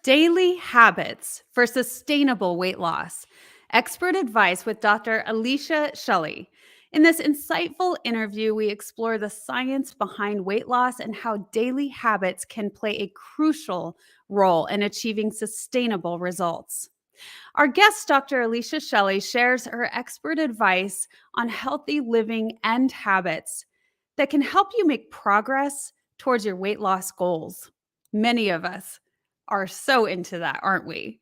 Daily Habits for Sustainable Weight Loss. Expert advice with Dr. Alicia Shelly. In this insightful interview, we explore the science behind weight loss and how daily habits can play a crucial role in achieving sustainable results. Our guest, Dr. Alicia Shelly, shares her expert advice on healthy living and habits that can help you make progress towards your weight loss goals. Many of us are so into that, aren't we?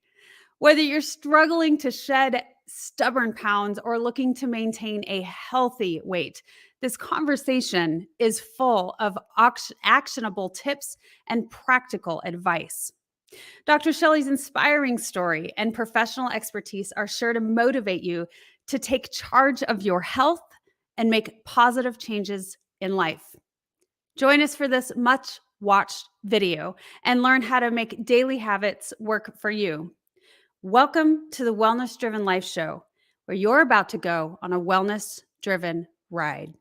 Whether you're struggling to shed stubborn pounds or looking to maintain a healthy weight, this conversation is full of actionable tips and practical advice. Dr. Shelley's inspiring story and professional expertise are sure to motivate you to take charge of your health and make positive changes in life. Join us for this much watched video and learn how to make daily habits work for you. Welcome to the Wellness Driven Life Show, where you're about to go on a wellness driven ride.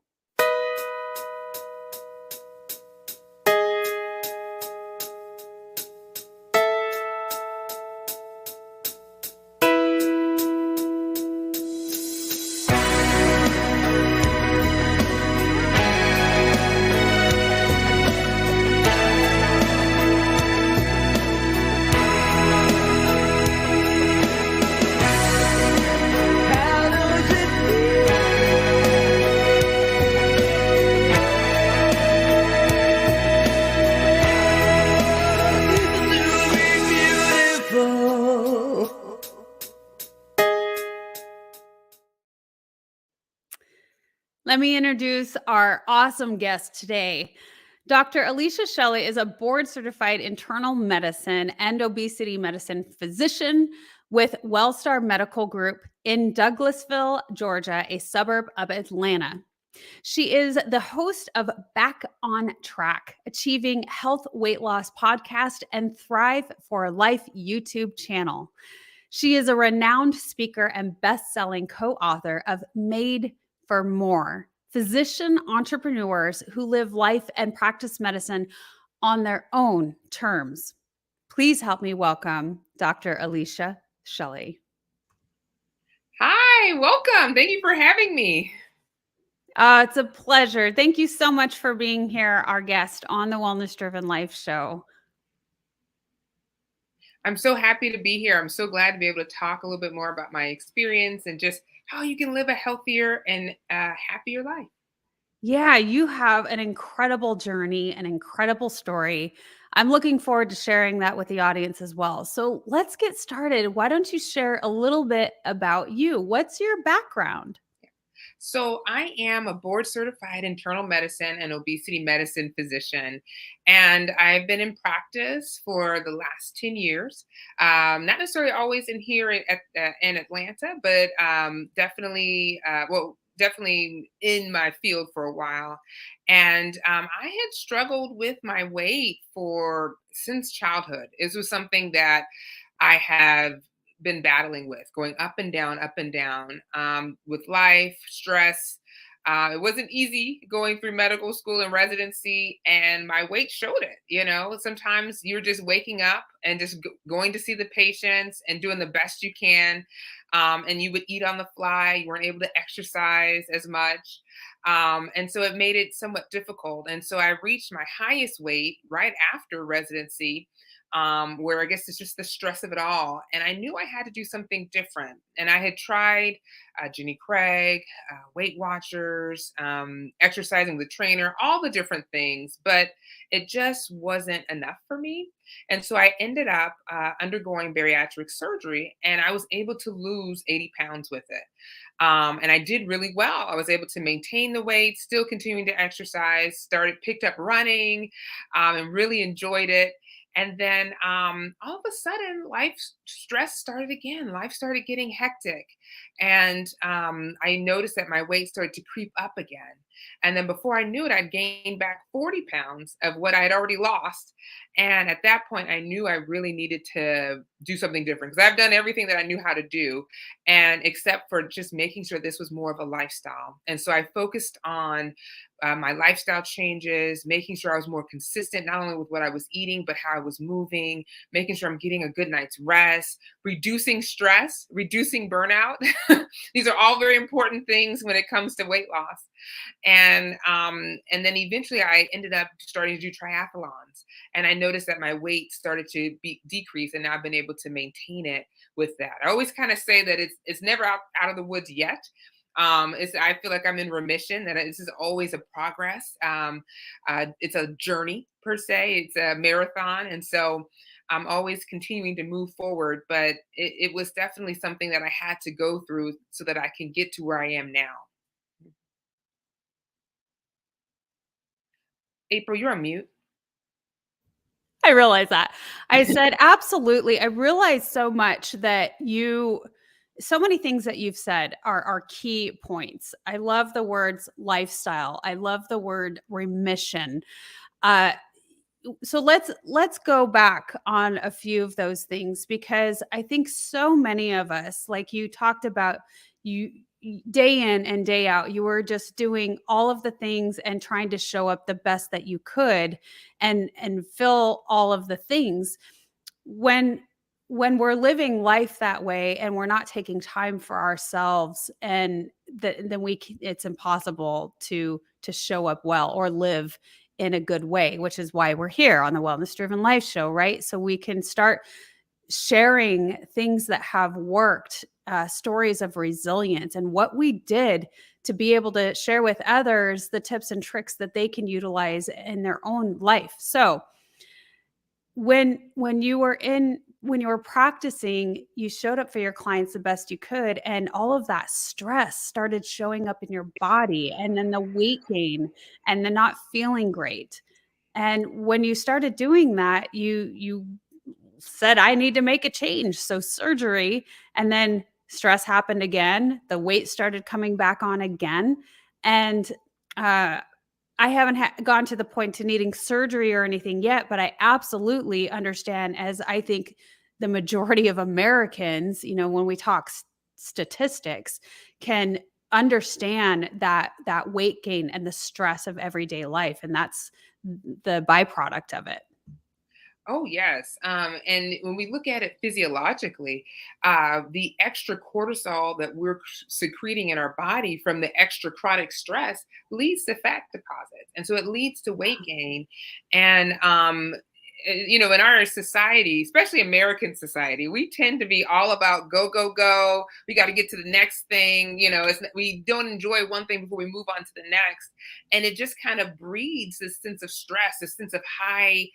Let me introduce our awesome guest today. Dr. Alicia Shelly is a board-certified internal medicine and obesity medicine physician with Wellstar Medical Group in Douglasville, Georgia, a suburb of Atlanta. She is the host of Back on Track, Achieving Health Weight Loss podcast and Thrive for Life YouTube channel. She is a renowned speaker and best-selling co-author of Made for More, physician entrepreneurs who live life and practice medicine on their own terms. Please help me welcome Dr. Alicia Shelly. Hi, welcome. Thank you for having me. It's a pleasure. Thank you so much for being here, our guest on the Wellness Driven Life Show. I'm so happy to be here. I'm so glad to be able to talk a little bit more about my experience and just how you can live a healthier and happier life. Yeah, you have an incredible journey, an incredible story. I'm looking forward to sharing that with the audience as well. So let's get started. Why don't you share a little bit about you? What's your background? So I am a board certified internal medicine and obesity medicine physician, and I've been in practice for the last 10 years. Not necessarily always in Atlanta, but definitely in my field for a while. And I had struggled with my weight for since childhood. This was something that I have been battling with, going up and down with life, stress. It wasn't easy going through medical school and residency, and my weight showed it. You know, sometimes you're just waking up and just going to see the patients and doing the best you can. And you would eat on the fly. You weren't able to exercise as much. And so it made it somewhat difficult. And so I reached my highest weight right after residency, where I guess it's just the stress of it all. And I knew I had to do something different. And I had tried Jenny Craig, Weight Watchers, exercising with trainer, all the different things, but it just wasn't enough for me. And so I ended up undergoing bariatric surgery, and I was able to lose 80 pounds with it. And I did really well. I was able to maintain the weight, still continuing to exercise, picked up running, and really enjoyed it. And then all of a sudden, life stress started again. Life started getting hectic. And I noticed that my weight started to creep up again. And then before I knew it, I'd gained back 40 pounds of what I had already lost. And at that point, I knew I really needed to do something different because I've done everything that I knew how to do, and except for just making sure this was more of a lifestyle. And so I focused on my lifestyle changes, making sure I was more consistent, not only with what I was eating, but how I was moving, making sure I'm getting a good night's rest, reducing stress, reducing burnout. These are all very important things when it comes to weight loss. And then eventually I ended up starting to do triathlons, and I noticed that my weight started to decrease, and now I've been able to maintain it with that. I always kind of say that it's never out of the woods yet. It's I feel like I'm in remission, that this is always a progress. It's a journey per se, it's a marathon, and so I'm always continuing to move forward, but it was definitely something that I had to go through so that I can get to where I am now. April, you're on mute. I realize that. I said, absolutely. I realize so much that so many things that you've said are key points. I love the words lifestyle. I love the word remission. Uh, so let's go back on a few of those things, because I think so many of us, like you talked about, you day in and day out, you were just doing all of the things and trying to show up the best that you could and fill all of the things. When we're living life that way and we're not taking time for ourselves, and then it's impossible to show up well or live in a good way, which is why we're here on the Wellness Driven Life Show, right? So we can start sharing things that have worked, stories of resilience, and what we did to be able to share with others the tips and tricks that they can utilize in their own life. So when you were practicing, you showed up for your clients the best you could, and all of that stress started showing up in your body, and then the weight gain and the not feeling great. And when you started doing that, you said, I need to make a change. So surgery, and then stress happened again. The weight started coming back on again. And uh, I haven't gone to the point to needing surgery or anything yet, but I absolutely understand, as I think the majority of Americans, when we talk statistics, can understand that weight gain and the stress of everyday life, and that's the byproduct of it. Oh, yes. And when we look at it physiologically, the extra cortisol that we're secreting in our body from the extra chronic stress leads to fat deposits. And so it leads to weight gain. And, in our society, especially American society, we tend to be all about go, go, go. We got to get to the next thing. We don't enjoy one thing before we move on to the next. And it just kind of breeds this sense of stress, this sense of high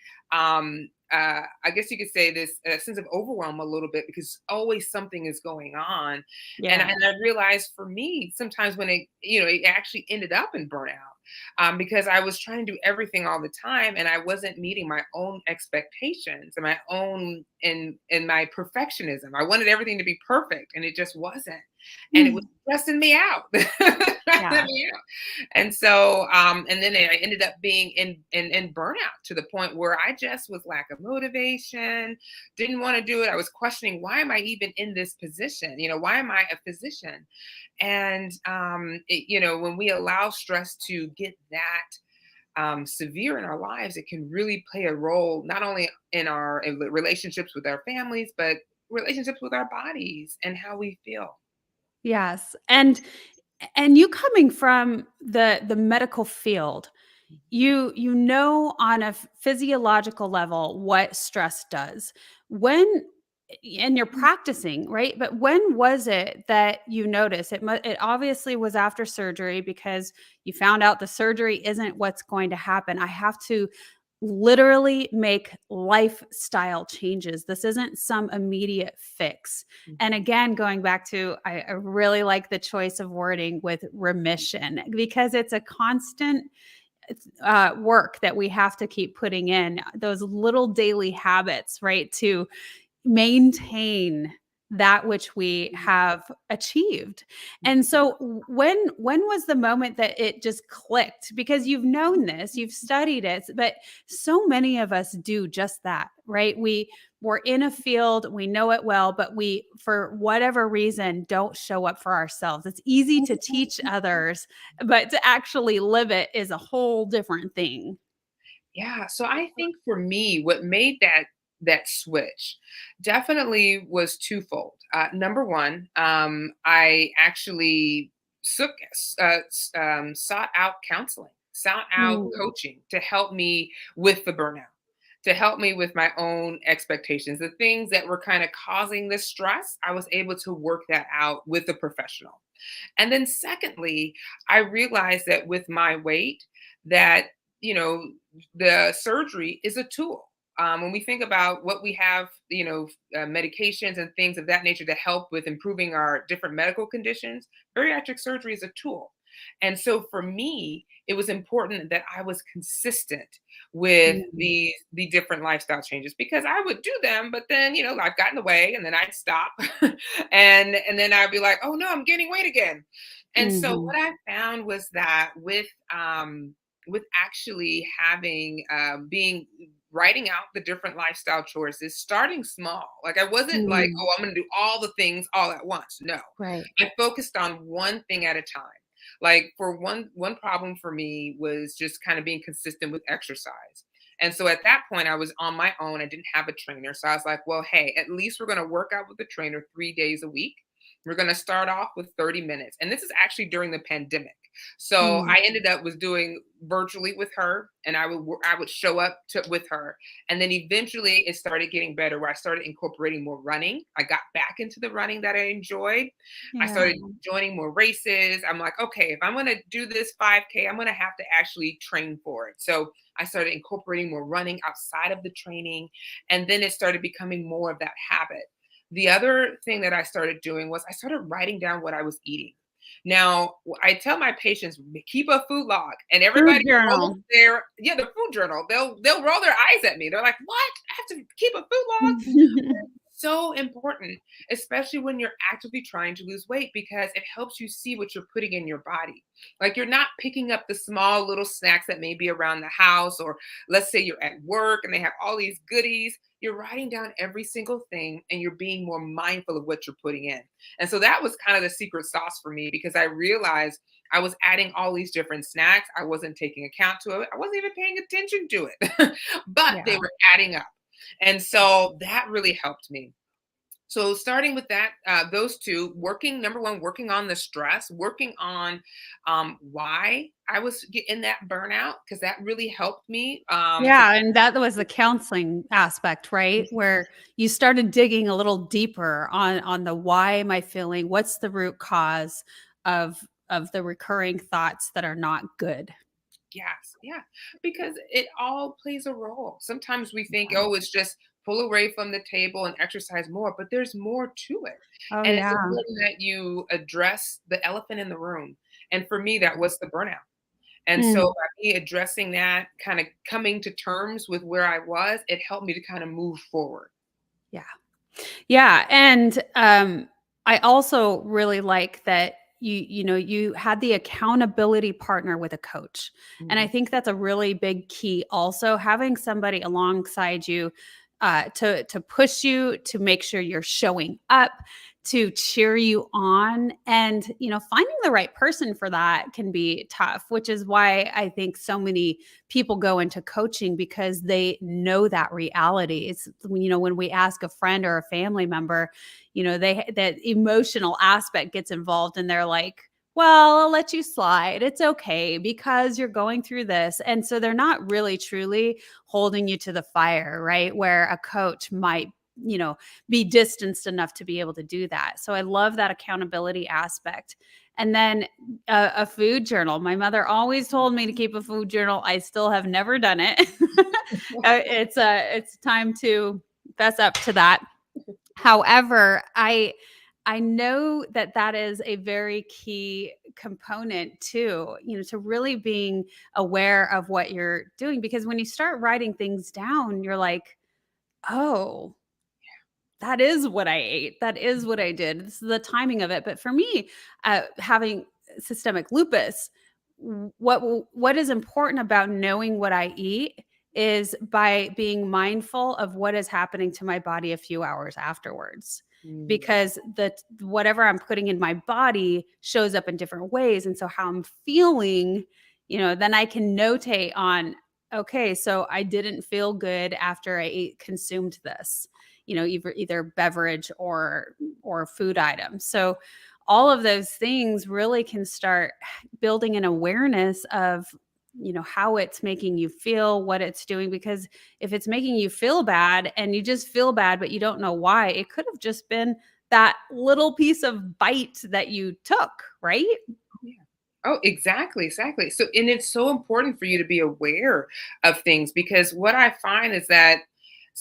I guess you could say this sense of overwhelm a little bit, because always something is going on. And, Yeah. and I realized for me, sometimes when it actually ended up in burnout, because I was trying to do everything all the time, and I wasn't meeting my own expectations and my own and my perfectionism. I wanted everything to be perfect, and it just wasn't. And it was Mm. stressing me out. Stressing Yeah. me out. And so, and then I ended up being in burnout to the point where I just was lack of motivation, didn't want to do it. I was questioning, why am I even in this position? Why am I a physician? And when we allow stress to get that severe in our lives, it can really play a role not only in relationships with our families, but relationships with our bodies and how we feel. Yes. And you coming from the medical field, you know on a physiological level what stress does. When and you're practicing, right? But when was it that you noticed it? It obviously was after surgery, because you found out the surgery isn't what's going to happen. I have to literally make lifestyle changes. This isn't some immediate fix. And again, going back to, I really like the choice of wording with remission, because it's a constant work that we have to keep putting in, those little daily habits, right? To maintain that which we Mhm. have achieved. And so when was the moment that it just clicked? Because you've known this, you've studied it, but so many of us do just that, right? We're in a field, we know it well, but we, for whatever reason, don't show up for ourselves. It's easy to teach others, but to actually live it is a whole different thing. Yeah, so I think for me, what made that switch definitely was twofold. Number one, I actually sought out counseling, sought out Mm, coaching to help me with the burnout, to help me with my own expectations, the things that were kind of causing the stress. I was able to work that out with a professional. And then secondly, I realized that with my weight, that, you know, the surgery is a tool. When we think about what we have, medications and things of that nature to help with improving our different medical conditions, bariatric surgery is a tool. And so for me, it was important that I was consistent with mm, the different lifestyle changes because I would do them, but then life got in the way, and then I'd stop, and then I'd be like, oh no, I'm gaining weight again. And so mhm, what I found was that with actually having being writing out the different lifestyle choices, starting small. Like I wasn't like, mm, oh, I'm going to do all the things all at once. No, right. I focused on one thing at a time. Like for one problem for me was just kind of being consistent with exercise. And so at that point, I was on my own. I didn't have a trainer. So I was like, well, hey, at least we're going to work out with the trainer 3 days a week. We're going to start off with 30 minutes. And this is actually during the pandemic. So Mm, I ended up was doing virtually with her, and I would show up with her. And then eventually it started getting better where I started incorporating more running. I got back into the running that I enjoyed. I yeah. started joining more races. I'm like, okay, if I'm going to do this 5K, I'm going to have to actually train for it. So I started incorporating more running outside of the training. And then it started becoming more of that habit. The other thing that I started doing was I started writing down what I was eating. Now, I tell my patients, keep a food log, and Food everybody rolls journal. the food journal. They'll roll their eyes at me. They're like, "What? I have to keep a food log?" So important, especially when you're actively trying to lose weight because it helps you see what you're putting in your body. Like you're not picking up the small little snacks that may be around the house, or let's say you're at work and they have all these goodies. You're writing down every single thing and you're being more mindful of what you're putting in. And so that was kind of the secret sauce for me because I realized I was adding all these different snacks. I wasn't taking account to it. I wasn't even paying attention to it, but they Yeah. were adding up. And so that really helped me. So starting with that, those two, working number one, working on the stress, working on why I was in that burnout because that really helped me to. Yeah, and that was the counseling aspect, right? Where you started digging a little deeper on the why am I feeling? What's the root cause of the recurring thoughts that are not good? Yes, yeah, because it all plays a role. Sometimes we think, Yeah. oh, it's just pull away from the table and exercise more, but there's more to it. Oh, And it's yeah. important that you address the elephant in the room. And for me, that was the burnout. And so Mm, by me addressing that, kind of coming to terms with where I was, it helped me to kind of move forward. yeah. Yeah, and, I also really like that you had the accountability partner with a coach, and I Mhm. think that's a really big key also, having somebody alongside you, to push you, to make sure you're showing up, to cheer you on, and, finding the right person for that can be tough, which is why I think so many people go into coaching because they know that reality. It's when we ask a friend or a family member, they that emotional aspect gets involved and they're like, "Well, I'll let you slide. It's okay because you're going through this." And so they're not really truly holding you to the fire, right? Where a coach might be distanced enough to be able to do that. So I love that accountability aspect. And then a food journal. My mother always told me to keep a food journal. I still have never done it. It's time to fess up to that. However, I know that that is a very key component too, to really being aware of what you're doing because when you start writing things down, you're like, "Oh, that is what I ate. That is what I did. This is the timing of it. But for me, having systemic lupus, what is important about knowing what I eat is by being mindful of what is happening to my body a few hours afterwards. Mm, Because the whatever I'm putting in my body shows up in different ways. And so how I'm feeling, then I can notate on, okay, so I didn't feel good after I consumed this, either beverage or food items. So all of those things really can start building an awareness of, how it's making you feel, what it's doing. Because if it's making you feel bad and you just feel bad but you don't know why, it could have just been that little piece of bite that you took, right? yeah. Oh, exactly, exactly. So, and it's so important for you to be aware of things, because what I find is that,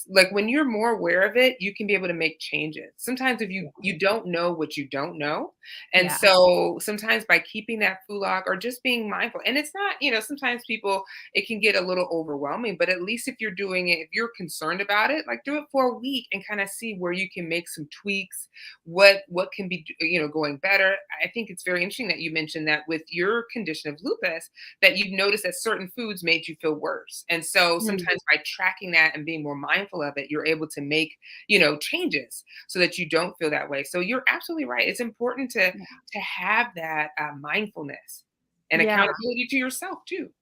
like, when you're more aware of it, you can be able to make changes. Sometimes if you don't know what you don't know, and Yeah. so sometimes by keeping that food log or just being mindful, and it's not, sometimes people, it can get a little overwhelming, but at least if you're doing it, if you're concerned about it, like, do it for a week and kind of see where you can make some tweaks, what can be, going better. I think it's very interesting that you mentioned that with your condition of lupus, that you've noticed that certain foods made you feel worse. And so Mm. sometimes by tracking that and being more mindful of it, you're able to make, changes so that you don't feel that way. So you're absolutely right. It's important to have that mindfulness and Yeah. accountability to yourself too.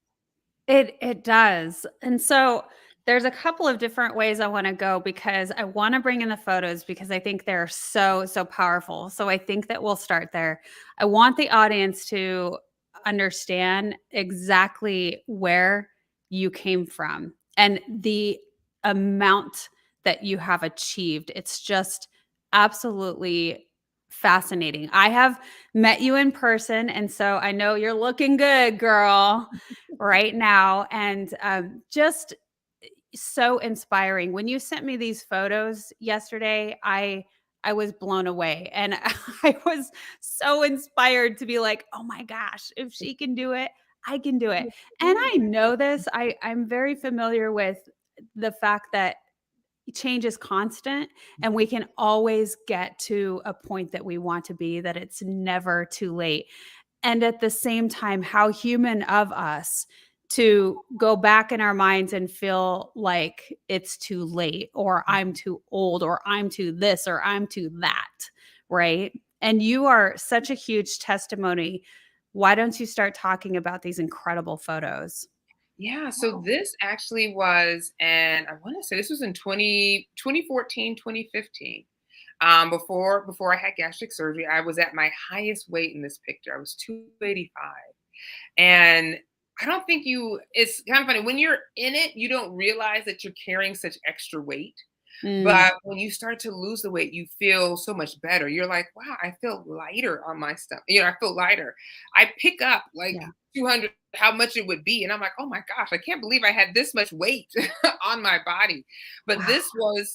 It does. And so there's a couple of different ways I want to go, because I want to bring in the photos because I think they're so powerful. So I think that we'll start there. I want the audience to understand exactly where you came from and the amount that you have achieved. It's just absolutely fascinating. I have met you in person, and so I know you're looking good, girl, right now. And just so inspiring. When you sent me these photos yesterday, I was blown away, and I was so inspired to be like, "Oh my gosh, if she can do it, I can do it." And Yeah. I know this. I'm very familiar with the fact that change is constant and we can always get to a point that we want to be, that it's never too late. And at the same time, how human of us to go back in our minds and feel like it's too late, or I'm too old, or I'm too this, or I'm too that, right? And you are such a huge testimony. Why don't you start talking about these incredible photos? Yeah, so this actually was, and I want to say this was in 2014, 2015. Before I had gastric surgery, I was at my highest weight in this picture. I was 285. And I don't think it's kind of funny when you're in it, you don't realize that you're carrying such extra weight. Mm, But when you start to lose the weight, you feel so much better. You're like, wow, I feel lighter on my stomach. I feel lighter. I pick up like yeah. 200, how much it would be. And I'm like, oh my gosh, I can't believe I had this much weight on my body. But Wow. this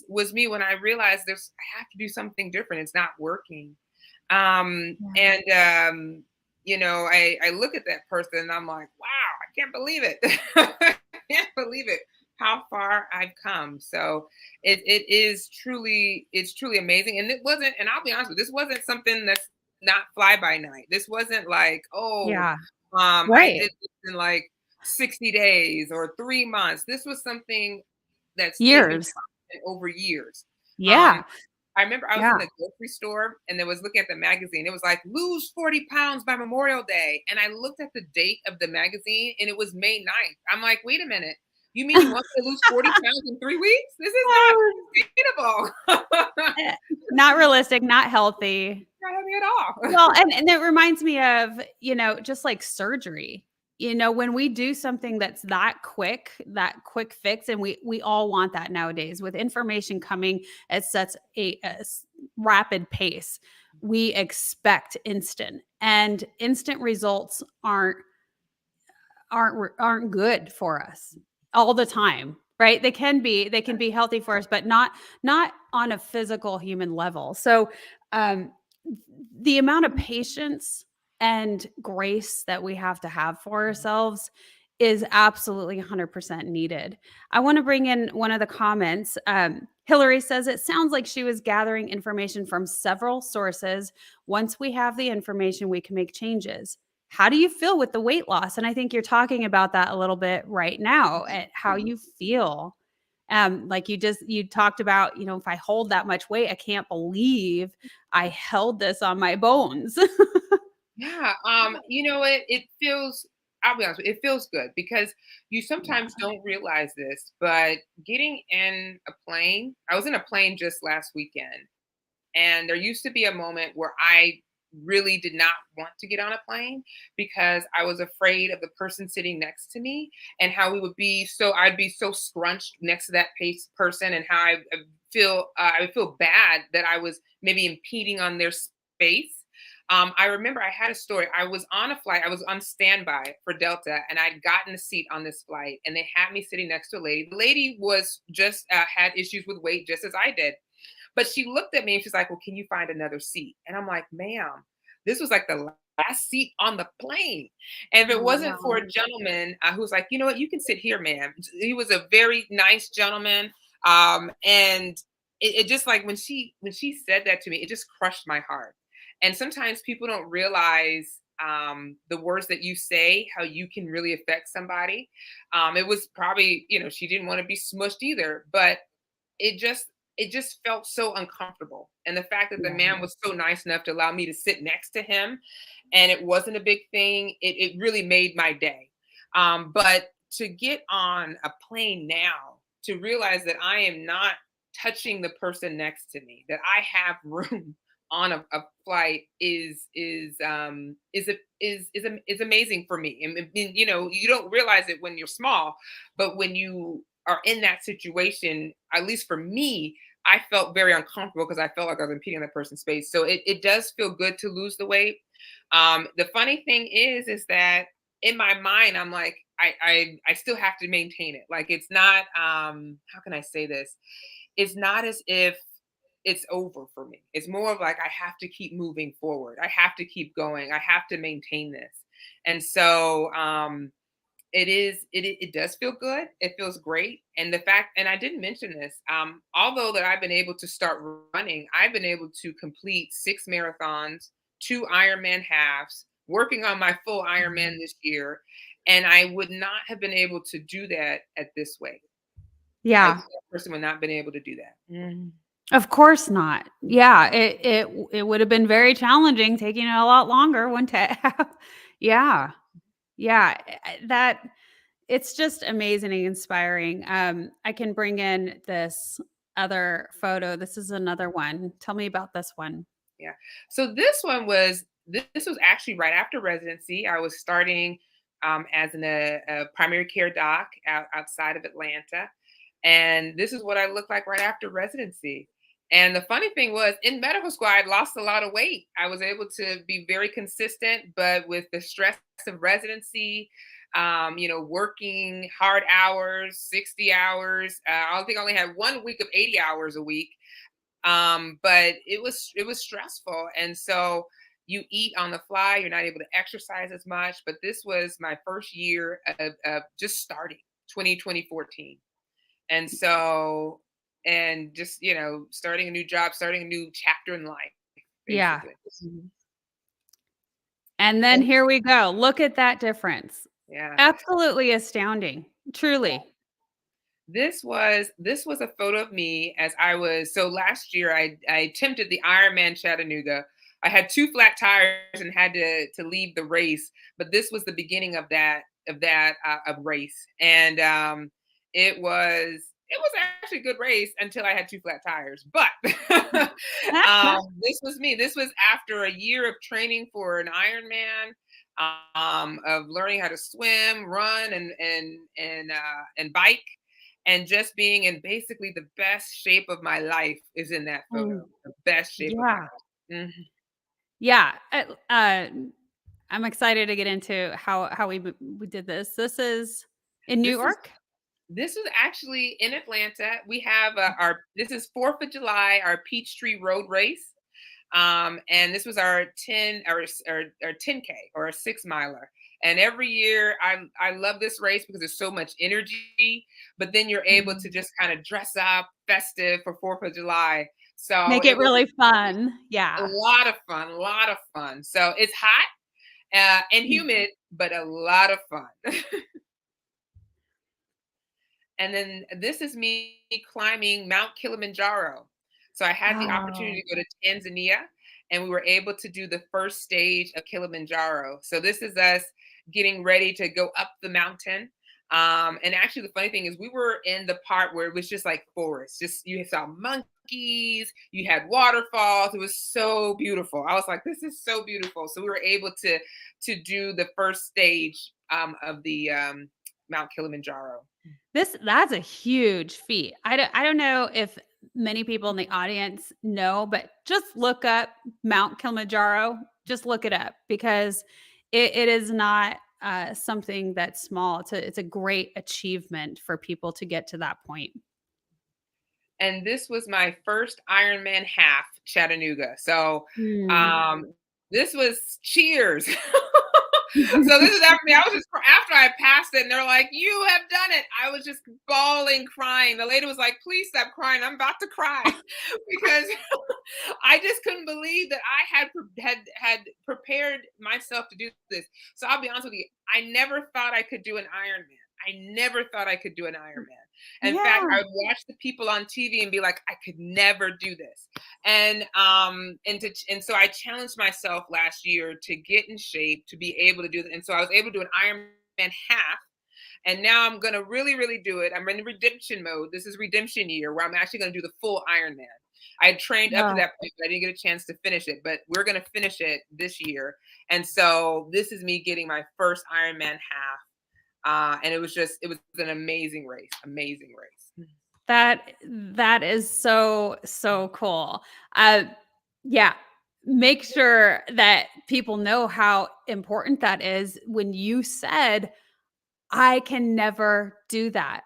was me when I realized I have to do something different. It's not working. Um, Yeah. and I look at that person and I'm like, wow, I can't believe it. I can't believe it how far I've come. So it's truly amazing. And it wasn't, and I'll be honest with you, this wasn't something that's not fly by night. This wasn't like, oh, Yeah. I Right. did this in like 60 days or 3 months. This was something that's taken Years. time over years. Um, Yeah. I remember I was in Yeah. the grocery store and there was looking at the magazine. It was like lose 40 pounds by Memorial Day. And I looked at the date of the magazine and it was May 9th. I'm like, wait a minute. You mean you want me to lose 40 pounds in 3 weeks? This is not sustainable. Not Eh, not realistic, not healthy. healthy at all. Well, and it reminds me of, just like surgery. When we do something that's that quick fix, and we all want that nowadays with information coming at such a rapid pace. We expect instant, and instant results aren't good for us all the time, right? They can be healthy for us, but not on a physical human level. So um the amount of patience and grace that we have for ourselves is absolutely 100% needed. I want to bring in one of the comments. Hilary says it sounds like she was gathering information from several sources. Once we have the information, we can make changes. How do you feel with the weight loss? And I think you're talking about that a little bit right now, at how you feel. Like you talked about, if I hold that much weight, I can't believe I held this on my bones. Yeah, you know what? It feels, I'll be honest with you, it feels good because you sometimes Yeah. don't realize this, but getting in a plane, I was in a plane just last weekend, and there used to be a moment where I really did not want to get on a plane because I was afraid of the person sitting next to me and how we would be so I'd be so scrunched next to that person, and how I would feel bad that I was maybe impeding on their space. I remember I had a story. I was on a flight. I was on standby for Delta, and I'd gotten a seat on this flight, and they had me sitting next to a lady. The lady was just had issues with weight, just as I did. But she looked at me and she's like, "Well, can you find another seat?" And I'm like, "Ma'am, this was like the last seat on the plane." And if it Oh, wasn't for wow. a gentleman who was like, "You know what? You can sit here, ma'am." He was a very nice gentleman. And it just like when she said that to me, it just crushed my heart. And sometimes people don't realize the words that you say, how you can really affect somebody. It was probably, she didn't want to be smushed either, but it just it just felt so uncomfortable. And the fact that the Yeah. man was so nice enough to allow me to sit next to him and it wasn't a big thing, it really made my day. But to get on a plane now, to realize that I am not touching the person next to me, that I have room on a flight is amazing for me. And you don't realize it when you're small, but when you are in that situation, at least for me, I felt very uncomfortable because I felt like I was impeding on that person's space. So it does feel good to lose the weight. The funny thing is that in my mind, I'm like, I still have to maintain it. Like it's not how can I say this? It's not as if it's over for me. It's more of like I have to keep moving forward. I have to keep going. I have to maintain this. And so it does feel good. It feels great. And the fact, and I didn't mention this, although that I've been able to start running, I've been able to complete 6 marathons, 2 Ironman halves, working on my full Ironman this year. And I would not have been able to do that at this weight. I Yeah. that person would not have been able to do that. Of course not. Yeah, it would have been very challenging, taking it a lot longer, wouldn't it have? Yeah, yeah, that it's just amazing and inspiring. I can bring in this other photo. This is another one. Tell me about this one. Yeah. So this was actually right after residency. I was starting as a primary care doc outside of Atlanta, and this is what I looked like right after residency. And the funny thing was, in medical school, I lost a lot of weight. I was able to be very consistent, but with the stress of residency, working hard hours, 60 hours. I think I only had 1 week of 80 hours a week, but it was stressful. And so you eat on the fly, you're not able to exercise as much. But this was my first year of just starting 2014. And so, and just starting a new job, starting a new chapter in life, Yeah, basically. Mhm. and then And here we go. Look at that difference. yeah. Absolutely astounding, truly. This was a photo of me as I was, so last year I attempted the Ironman Chattanooga. I had 2 flat tires and had to leave the race, but this was the beginning of race. And it was actually a good race until I had 2 flat tires. But this was me. This was after a year of training for an Ironman, of learning how to swim, run, and bike, and just being in basically the best shape of my life is in that photo. Mm, The best shape of my yeah, life. yeah, I'm excited to get into how we did this. This is in New This is York? this is actually in Atlanta. We have our this is 4th of July, our Peachtree Road Race. And this was our 10 or 10K or a 6 miler. And every year I love this race because there's so much energy, but then you're able to just kind of dress up festive for 4th of July. So Make it it was really fun. a Yeah. lot of fun, a lot of fun. So it's hot and humid, but a lot of fun. And then this is me climbing Mount Kilimanjaro. So I had the opportunity Wow. to go to Tanzania and we were able to do the first stage of Kilimanjaro. So this is us getting ready to go up the mountain. And actually the funny thing is we were in the part where it was just like forest. Just you saw monkeys, you had waterfalls. It was so beautiful. I was like, this is so beautiful. So we were able to do the first stage of the Mount Kilimanjaro. That's a huge feat. I don't know if many people in the audience know, but just look up Mount Kilimanjaro. Just look it up because it is not something that's small. It's a great achievement for people to get to that point. And this was my first Ironman half Chattanooga. So Hmm. um, this was cheers. So this is after me. I was just after I passed it, and they're like, "You have done it." I was just bawling, crying. The lady was like, "Please stop crying. I'm about to cry," because I just couldn't believe that I had prepared myself to do this. So I'll be honest with you. I never thought I could do an Ironman. I never thought I could do an Ironman. In fact, I Yeah. would watch the people on TV and be like, I could never do this. And so I challenged myself last year to get in shape to be able to do that. And so I was able to do an Ironman half. And now I'm gonna really, really do it. I'm in redemption mode. This is redemption year where I'm actually gonna do the full Ironman. I had trained up to Oh, that point, but I didn't get a chance to finish it. But we're gonna finish it this year. And so this is me getting my first Ironman half. And it was an amazing race, amazing race. that is so cool. Uh, yeah, make sure that people know how important that is when you said, "I can never do that."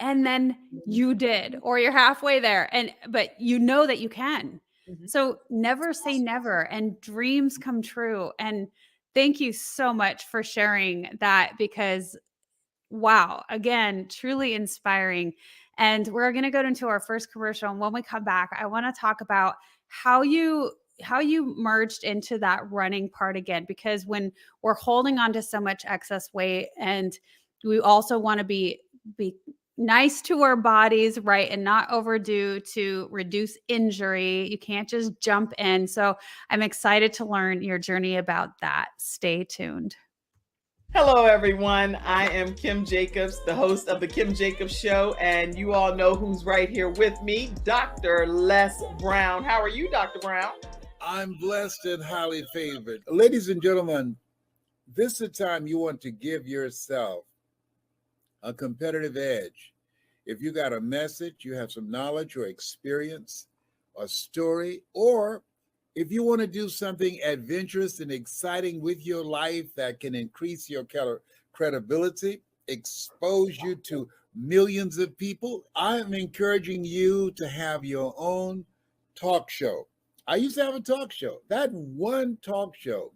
And then Mhm. you did, or you're halfway there, but you know that you can. Mhm. So never say never, and dreams come true. And thank you so much for sharing that because wow, again, truly inspiring. And we're going to go into our first commercial, and when we come back, I want to talk about how you merged into that running part again, because when we're holding on to so much excess weight, and we also want to be nice to our bodies, right, and not overdo to reduce injury, you can't just jump in. So I'm excited to learn your journey about that. Stay tuned. Hello, everyone. I am Kim Jacobs, the host of The Kim Jacobs Show, and you all know who's right here with me, Dr. Les Brown. How are you, Dr. Brown? I'm blessed and highly favored. Ladies and gentlemen, this is the time you want to give yourself a competitive edge. If you got a message, you have some knowledge or experience, a story, or if you want to do something adventurous and exciting with your life that can increase your credibility, expose you to millions of people, I'm encouraging you to have your own talk show. I used to have a talk show. That one talk show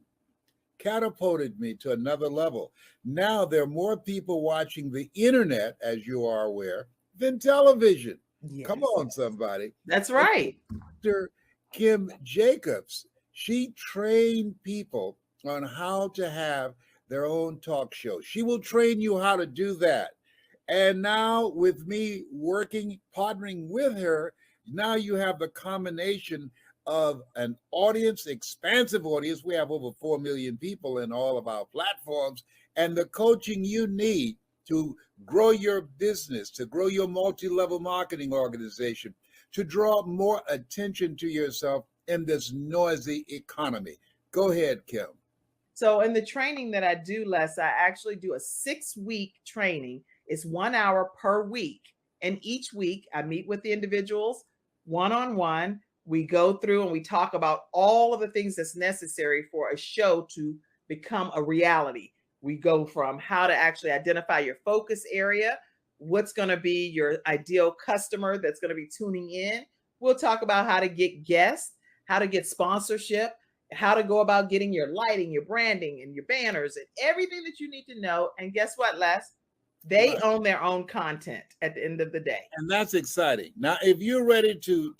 catapulted me to another level. Now there are more people watching the internet, as you are aware, than television. Yes. Come on, somebody. That's And right. Dr. Kim Jacobs, she trained people on how to have their own talk show. She will train you how to do that. And now, with me working, partnering with her, now you have the combination of an audience, expansive audience. We have over 4 million people in all of our platforms, and the coaching you need to grow your business, to grow your multi level marketing organization, to draw more attention to yourself in this noisy economy. Go ahead, Kim. So, in the training that I do, Les, I actually do a 6-week training. It's 1 hour per week. And each week, I meet with the individuals one on one. We go through and we talk about all of the things that's necessary for a show to become a reality. We go from how to actually identify your focus area, what's going to be your ideal customer that's going to be tuning in. We'll talk about how to get guests, how to get sponsorship, how to go about getting your lighting, your branding, and your banners, and everything that you need to know. And guess what, Les? They Right. own their own content at the end of the day. And that's exciting. Now, if you're ready to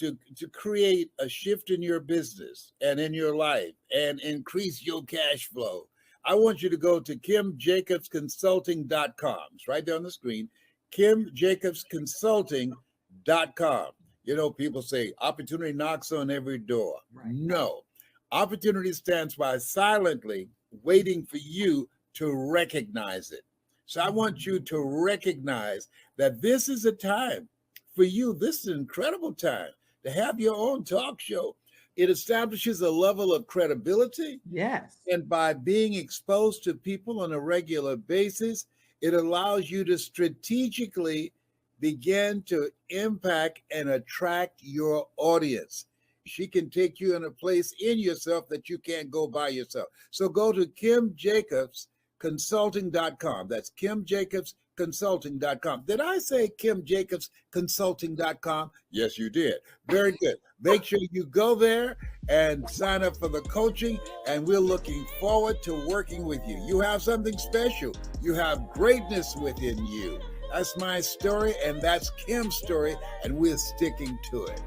create a shift in your business and in your life and increase your cash flow, I want you to go to KimJacobsConsulting.com. It's right there on the screen. KimJacobsConsulting.com. You know, people say opportunity knocks on every door. Right. No, opportunity stands by silently waiting for you to recognize it. So I want you to recognize that this is a time for you. This is an incredible time to have your own talk show. It establishes a level of credibility. Yes. And by being exposed to people on a regular basis, it allows you to strategically begin to impact and attract your audience. She can take you in a place in yourself that you can't go by yourself. So go to KimJacobsConsulting.com. That's KimJacobsConsulting.com. Did I say KimJacobsConsulting.com? Yes, you did. Very good. Make sure you go there and sign up for the coaching, and we're looking forward to working with you. You have something special. You have greatness within you. That's my story, and that's Kim's story, and we're sticking to it.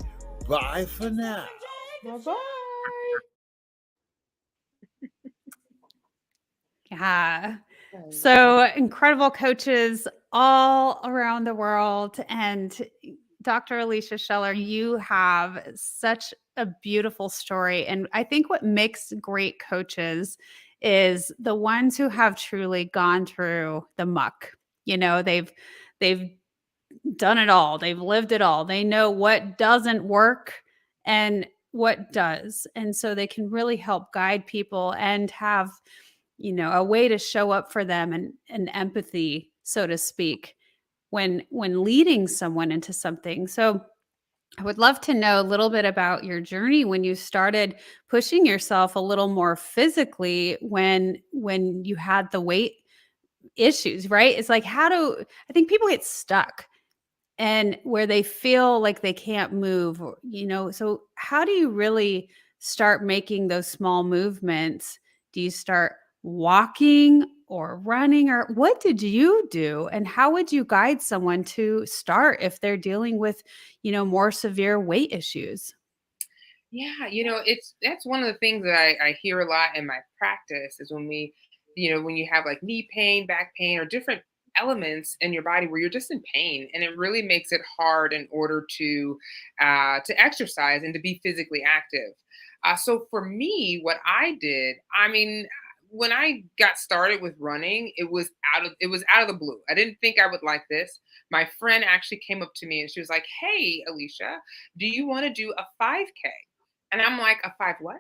Bye for now. Bye-bye. Yeah. So incredible coaches all around the world. And Dr. Alicia Shelly, you have such a beautiful story. And I think what makes great coaches is the ones who have truly gone through the muck. You know, they've done it all. They've lived it all. They know what doesn't work and what does. And so they can really help guide people and have, you know, a way to show up for them and empathy, so to speak, when leading someone into something. So I would love to know a little bit about your journey when you started pushing yourself a little more physically when you had the weight issues, right? It's like, I think people get stuck and where they feel like they can't move, or, you know, so how do you really start making those small movements? Do you start walking or running, or what did you do? And how would you guide someone to start if they're dealing with, you know, more severe weight issues? Yeah, that's one of the things that I hear a lot in my practice is when you have like knee pain, back pain, or different elements in your body where you're just in pain, and it really makes it hard in order to exercise and to be physically active. So for me, what I did, I mean, when I got started with running, it was out of the blue. I didn't think I would like this. My friend actually came up to me and she was like, "Hey, Alicia, do you want to do a 5K?" And I'm like, "A five what?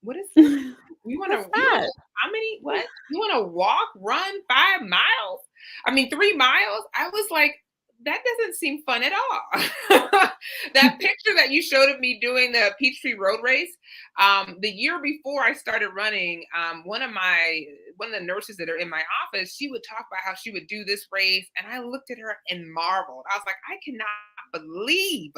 What is that? You want What's to, that? how many, what? You want to walk, run 5 miles? I mean, 3 miles?" I was like, that doesn't seem fun at all. That picture that you showed of me doing the Peachtree Road Race, the year before I started running, one of the nurses that are in my office, she would talk about how she would do this race, and I looked at her and marveled. I was like, I cannot believe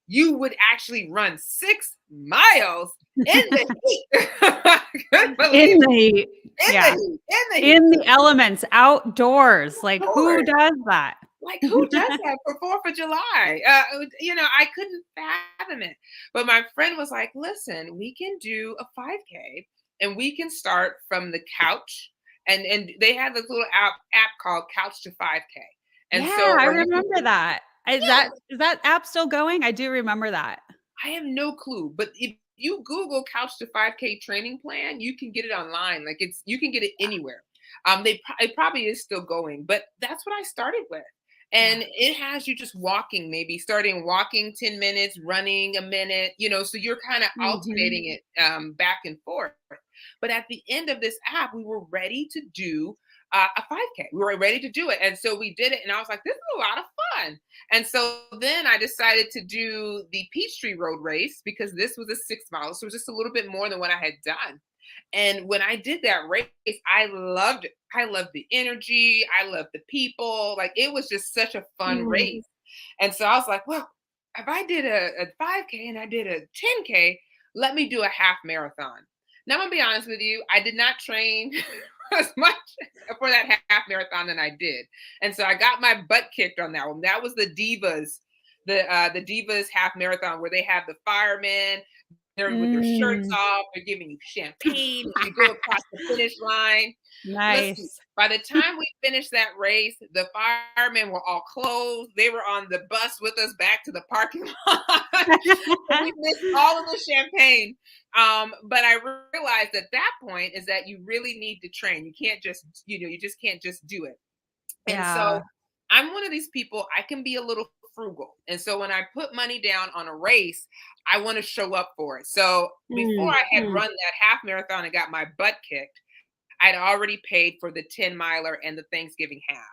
you would actually run 6 miles in the heat. I couldn't believe In it. the In yeah, the heat. In the heat. in the elements, outdoors. Like, who Outdoors. does that? Like, who does that for 4th of July? I couldn't fathom it. But my friend was like, listen, we can do a 5K and we can start from the couch. And they had this little app called Couch to 5K. And Yeah, so, I or you can, remember that. yeah, Is that app still going? I do remember that. I have no clue. But if you Google Couch to 5K training plan, you can get it online. Like you can get it anywhere. It probably is still going, but that's what I started with. Yeah. And it has you just walking, maybe starting walking 10 minutes, running a minute, so you're kind of Mhm. alternating it back and forth. But at the end of this app, we were ready to do a 5K. We were ready to do it. And so we did it. And I was like, this is a lot of fun. And so then I decided to do the Peachtree Road Race because this was a 6 mile. So it was just a little bit more than what I had done. And when I did that race, I loved it. I loved the energy. I loved the people. Like it was just such a fun Mm. race. And so I was like, well, if I did a 5K and I did a 10K, let me do a half marathon Now, I'm gonna be honest with you. I did not train as much for that half marathon than I did, and so I got my butt kicked on that one. That was the Divas half marathon where they have the firemen. They're with their shirts Mm. off. They're giving you champagne as you go across the finish line. Listen, Nice. by the time we finished that race, the firemen were all closed. They were on the bus with us back to the parking lot. We missed all of the champagne. But I realized at that point is that you really need to train. You can't just, you just can't just do it. And Yeah. so I'm one of these people, I can be a little frugal. And so when I put money down on a race, I want to show up for it. So before Mm, I had mm. run that half marathon and got my butt kicked, I'd already paid for the 10 miler and the Thanksgiving half.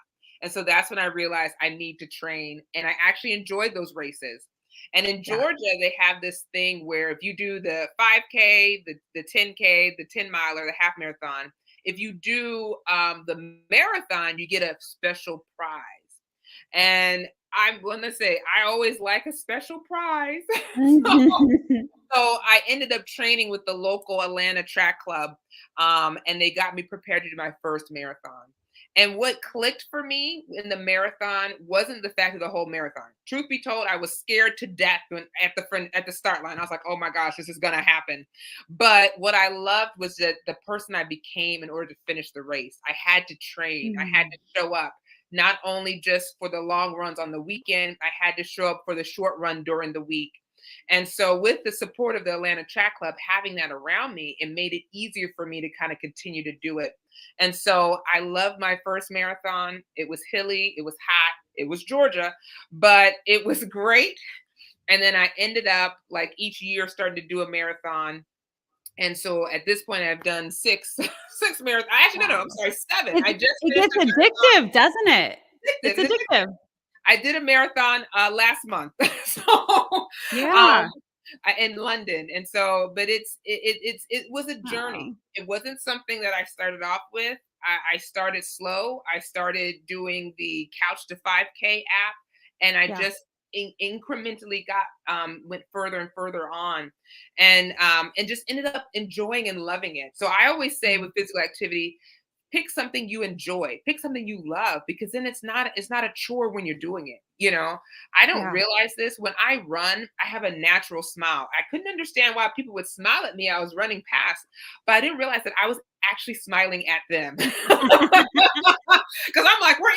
And so that's when I realized I need to train. And I actually enjoyed those races. And in Yeah. Georgia, they have this thing where if you do the 5K, the 10K, the 10 miler, the half marathon, if you do the marathon, you get a special prize. And I'm going to say, I always like a special prize. so, so I ended up training with the local Atlanta track club, and they got me prepared to do my first marathon. And what clicked for me in the marathon wasn't the fact of the whole marathon. Truth be told, I was scared to death when at the start line. I was like, "Oh my gosh, this is gonna happen." But what I loved was that the person I became in order to finish the race. I had to train. I had Mm. to show up, not only just for the long runs on the weekend. I had to show up for the short run during the week. And so, with the support of the Atlanta Track Club, having that around me, it made it easier for me to kind of continue to do it. And so, I loved my first marathon. It was hilly, it was hot, it was Georgia, but it was great. And then I ended up like each year starting to do a marathon. And so at this point, I've done six marathons. Actually, no, Wow. I'm sorry, seven. It I just it finished gets a addictive, doesn't it? It's marathon. addictive. I did a marathon last month, so Yeah. in London, and so, but it was a journey. Oh, It wasn't something that I started off with. I started slow. I started doing the Couch to 5K app, and I yeah. just incrementally got went further and further on, and just ended up enjoying and loving it. So I always say Mm. with physical activity, pick something you enjoy, pick something you love, because then it's not a chore when you're doing it. I don't Yeah. realize this. When I run, I have a natural smile. I couldn't understand why people would smile at me. I was running past, but I didn't realize that I was actually smiling at them. Because I'm like, we're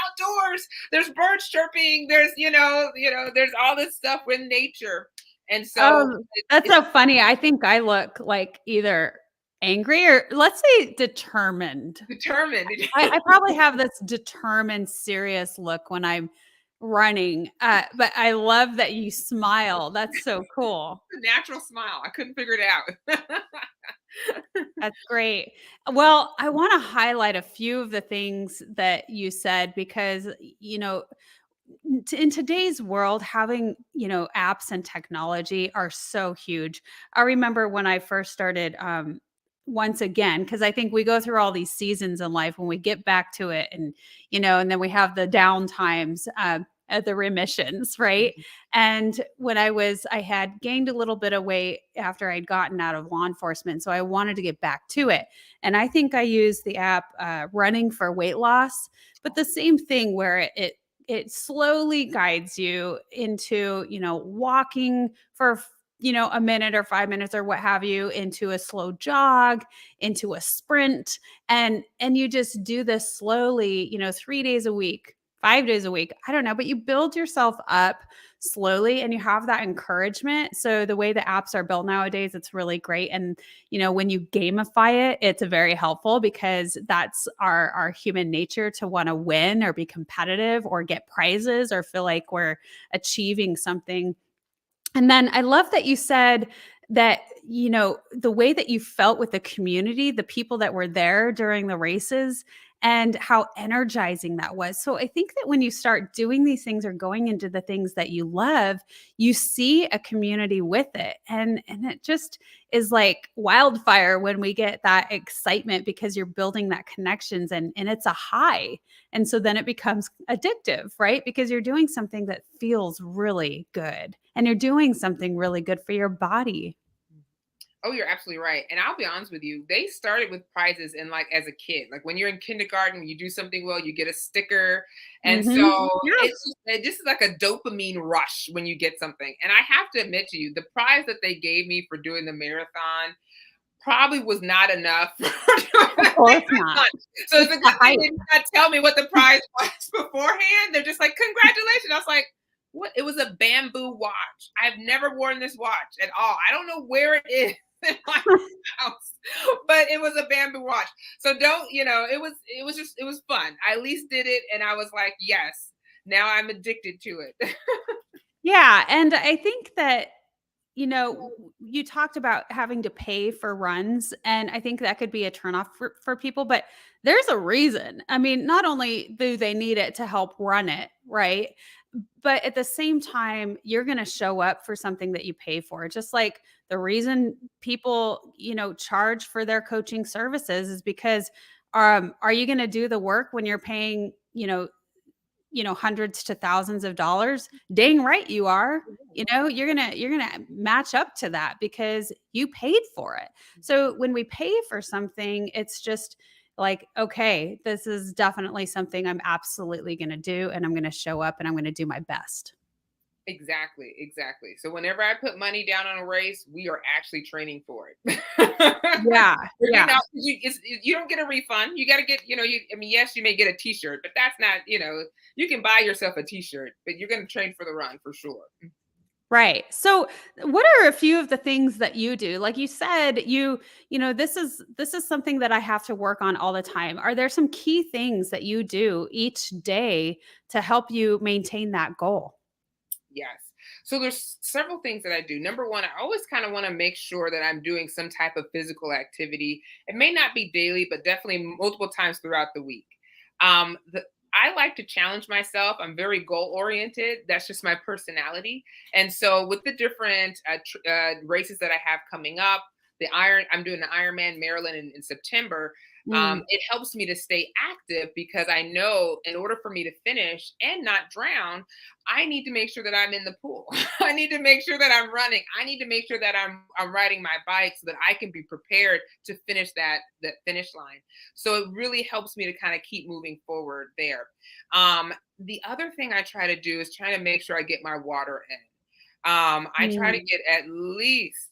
outdoors, there's birds chirping, there's there's all this stuff in nature. And so That's it's so funny. I think I look like either angry or let's say determined. determined. I probably have this determined, serious look when I'm running, but I love that you smile. That's so cool. A natural smile. I couldn't figure it out. That's great. Well, I wanna highlight a few of the things that you said because, in today's world, having, apps and technology are so huge. I remember when I first started, once again, because I think we go through all these seasons in life when we get back to it and then we have the down times, at the remissions, right? And when I had gained a little bit of weight after I'd gotten out of law enforcement. So I wanted to get back to it. And I think I used the app Running for Weight Loss, but the same thing where it slowly guides you into, walking for, a minute or 5 minutes or what have you, into a slow jog, into a sprint. And you just do this slowly, 3 days a week, 5 days a week. I don't know, but you build yourself up slowly and you have that encouragement. So the way the apps are built nowadays, it's really great. And when you gamify it, it's very helpful because that's our human nature to want to win or be competitive or get prizes or feel like we're achieving something. And then I love that you said that, the way that you felt with the community, the people that were there during the races, and how energizing that was. So I think that when you start doing these things or going into the things that you love, you see a community with it. And it just is like wildfire when we get that excitement because you're building that connections and it's a high. And so then it becomes addictive, right? Because you're doing something that feels really good and you're doing something really good for your body. Oh, you're absolutely right. And I'll be honest with you, they started with prizes in like as a kid. Like when you're in kindergarten, you do something well, you get a sticker. And Mhm. so Yeah. it just is like a dopamine rush when you get something. And I have to admit to you, the prize that they gave me for doing the marathon probably was not enough for doing Of the course not. marathon. So it's It's a the good thing hype. they did not tell me what the prize was beforehand. They're just like, congratulations. I was like, what? It was a bamboo watch. I've never worn this watch at all. I don't know where it is in my house, but it was a bamboo watch. So don't, it was fun. I at least did it, and I was like, yes. Now I'm addicted to it. Yeah, and I think that, you talked about having to pay for runs, and I think that could be a turnoff for people, but there's a reason. I mean, not only do they need it to help run it, right? But at the same time, you're going to show up for something that you pay for. Just like the reason people, charge for their coaching services is because are you going to do the work when you're paying, hundreds to thousands of dollars? Dang right you are. You're going to match up to that because you paid for it. So when we pay for something, it's just like, okay, this is definitely something I'm absolutely going to do, and I'm going to show up and I'm going to do my best. Exactly, exactly. So whenever I put money down on a race, we are actually training for it. Yeah. We're getting Yeah. out. You don't get a refund. You got to get, yes, you may get a T-shirt, but that's not, you can buy yourself a T-shirt, but you're going to train for the run for sure. Right. So what are a few of the things that you do? Like you said, this is something that I have to work on all the time. Are there some key things that you do each day to help you maintain that goal? Yes. So there's several things that I do. Number one, I always kind of want to make sure that I'm doing some type of physical activity. It may not be daily, but definitely multiple times throughout the week. I like to challenge myself. I'm very goal oriented. That's just my personality. And so with the different races that I have coming up, I'm doing the Ironman Maryland in September. Mm. It helps me to stay active because I know in order for me to finish and not drown, I need to make sure that I'm in the pool. I need to make sure that I'm running. I need to make sure that I'm riding my bike so that I can be prepared to finish that finish line. So it really helps me to kind of keep moving forward there. The other thing I try to do is try to make sure I get my water in. I try to Mm. get at least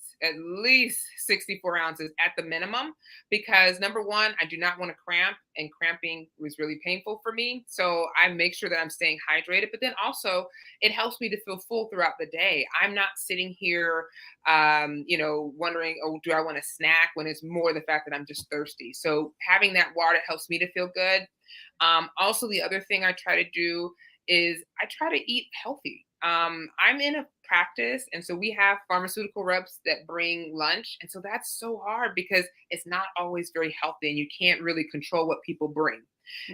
64 ounces at the minimum because number one, I do not want to cramp, and cramping was really painful for me. So I make sure that I'm staying hydrated, but then also it helps me to feel full throughout the day. I'm not sitting here, wondering, oh, do I want a snack, when it's more the fact that I'm just thirsty. So having that water helps me to feel good. Also, the other thing I try to do is I try to eat healthy. I'm in a practice, and so we have pharmaceutical reps that bring lunch, and so that's so hard because it's not always very healthy, and you can't really control what people bring.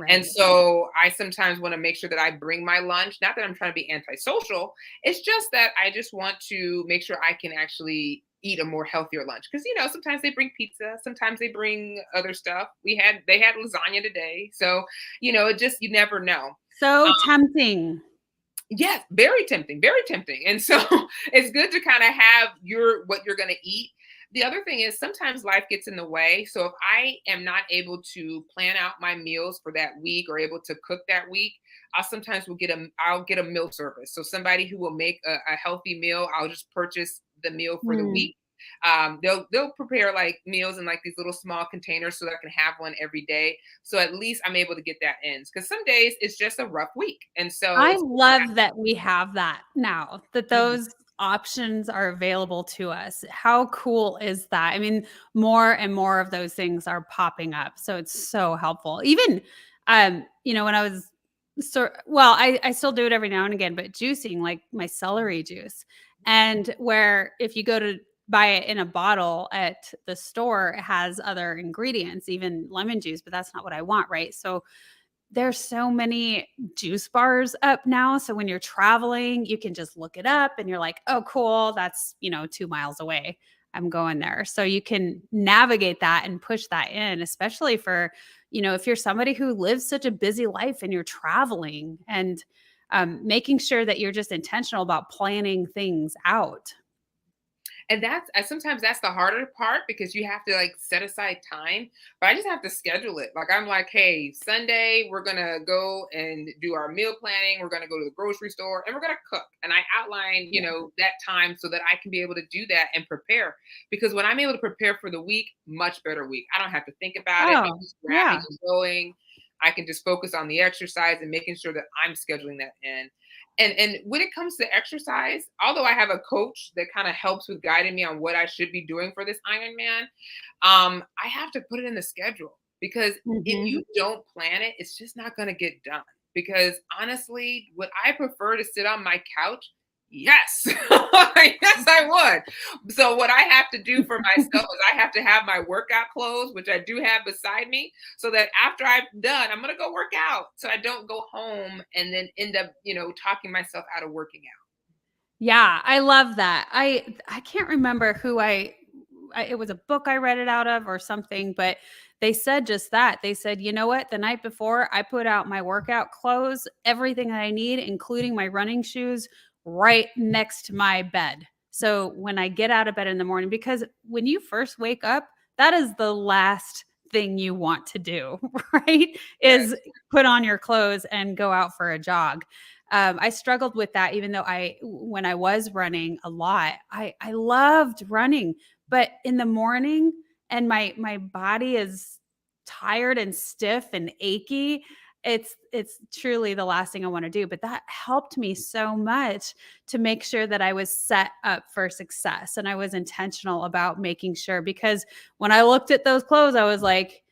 And Right. so I sometimes want to make sure that I bring my lunch. Not that I'm trying to be antisocial. It's just that I just want to make sure I can actually eat a more healthier lunch. Because sometimes they bring pizza, sometimes they bring other stuff. They had lasagna today. So, it just you never know. So tempting. Yes, very tempting, very tempting. And so it's good to kind of have what you're going to eat. The other thing is sometimes life gets in the way. So if I am not able to plan out my meals for that week or able to cook that week, I'll get a meal service. So somebody who will make a healthy meal, I'll just purchase the meal for the Mm. week. They'll prepare like meals in like these little small containers so that I can have one every day. So at least I'm able to get that in, because some days it's just a rough week, and so I it's love that we have that now, that Mhm. those options are available to us. How cool is that? I mean, more and more of those things are popping up. So it's so helpful. Even when I was I still do it every now and again, but juicing, like my celery juice. And where if you go to buy it in a bottle at the store, it has other ingredients, even lemon juice, but that's not what I want, right? So there's so many juice bars up now. So when you're traveling, you can just look it up and you're like, oh, cool. That's, 2 miles away. I'm going there. So you can navigate that and push that in, especially for, if you're somebody who lives such a busy life and you're traveling, and making sure that you're just intentional about planning things out. And sometimes that's the harder part because you have to like set aside time, but I just have to schedule it. Like I'm like, hey, Sunday, we're gonna go and do our meal planning. We're gonna go to the grocery store and we're gonna cook. And I outline, Yeah. that time so that I can be able to do that and prepare. Because when I'm able to prepare for the week, much better week. I don't have to think about it. I'm Oh, just grabbing yeah. and going. I can just focus on the exercise and making sure that I'm scheduling that in. And when it comes to exercise, although I have a coach that kind of helps with guiding me on what I should be doing for this Ironman, I have to put it in the schedule because if Mhm. you don't plan it, it's just not going to get done. Because honestly, would I prefer to sit on my couch? Yes, yes, I would. So what I have to do for myself is I have to have my workout clothes, which I do have beside me, so that after I'm done, I'm gonna go work out. So I don't go home and then end up, talking myself out of working out. Yeah, I love that. I can't remember who it was a book I read it out of or something, but they said just that. They said, "You know what? The night before, I put out my workout clothes, everything that I need, including my running shoes, right next to my bed." So when I get out of bed in the morning, because when you first wake up, that is the last thing you want to do, right? Is Yes. put on your clothes and go out for a jog. I struggled with that, even though when I was running a lot, I loved running, but in the morning and my body is tired and stiff and achy. It's truly the last thing I want to do. But that helped me so much to make sure that I was set up for success and I was intentional about making sure, because when I looked at those clothes, I was like,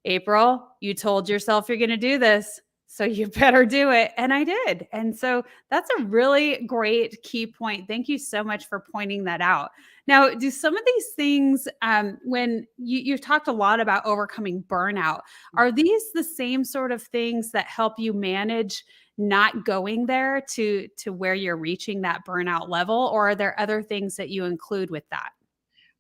April, you told yourself you're going to do this. So you better do it. And I did. And so that's a really great key point. Thank you so much for pointing that out. Now, do some of these things, when you've talked a lot about overcoming burnout, are these the same sort of things that help you manage not going there to where you're reaching that burnout level? Or are there other things that you include with that?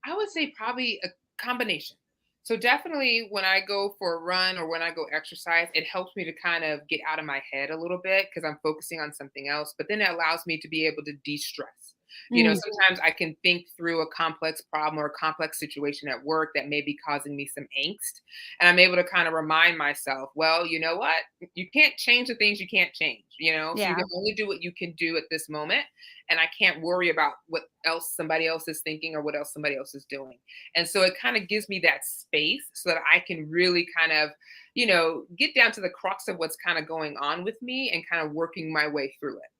I would say probably a combination. So definitely when I go for a run or when I go exercise, it helps me to kind of get out of my head a little bit because I'm focusing on something else. But then it allows me to be able to de-stress. Mm, Sometimes I can think through a complex problem or a complex situation at work that may be causing me some angst. And I'm able to kind of remind myself, well, you know what? You can't change the things you can't change, so you yeah. can only do what you can do at this moment. And I can't worry about what else somebody else is thinking or what else somebody else is doing. And so it kind of gives me that space so that I can really kind of, get down to the crux of what's kind of going on with me and kind of working my way through it.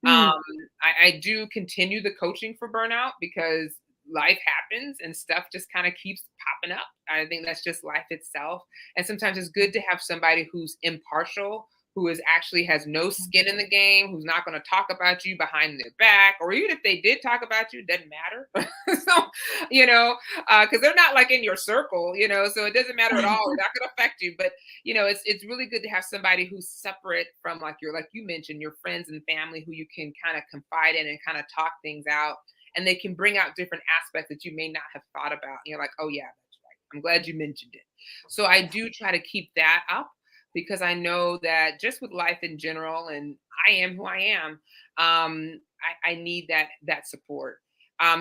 Mm, Um, I do continue the coaching for burnout because life happens and stuff just kind of keeps popping up. I think that's just life itself. And sometimes it's good to have somebody who's impartial, who is actually has no skin in the game, who's not going to talk about you behind their back, or even if they did talk about you, it doesn't matter. So, because they're not like in your circle, so it doesn't matter at all. They're not going to affect you. But it's really good to have somebody who's separate from like you mentioned, your friends and family who you can kind of confide in and kind of talk things out. And they can bring out different aspects that you may not have thought about. And you're like, oh yeah, that's right. I'm glad you mentioned it. So I do try to keep that up because I know that just with life in general, and I am who I am, I need that support.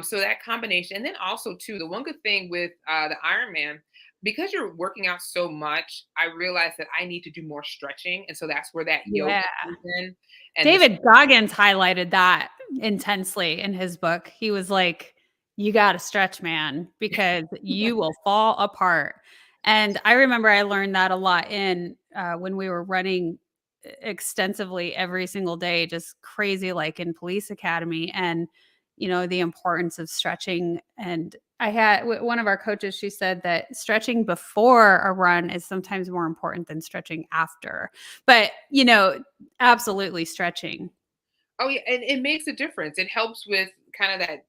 So that combination, and then also too, the one good thing with the Ironman, because you're working out so much, I realized that I need to do more stretching, and so that's where that yoga yeah. comes in. And the David Goggins highlighted that intensely in his book. He was like, "You got to stretch, man, because you will fall apart." And I remember I learned that a lot when we were running extensively every single day, just crazy, like in police academy, and the importance of stretching. And I had one of our coaches. She said that stretching before a run is sometimes more important than stretching after. But absolutely stretching. Oh yeah, and it makes a difference. It helps with kind of that,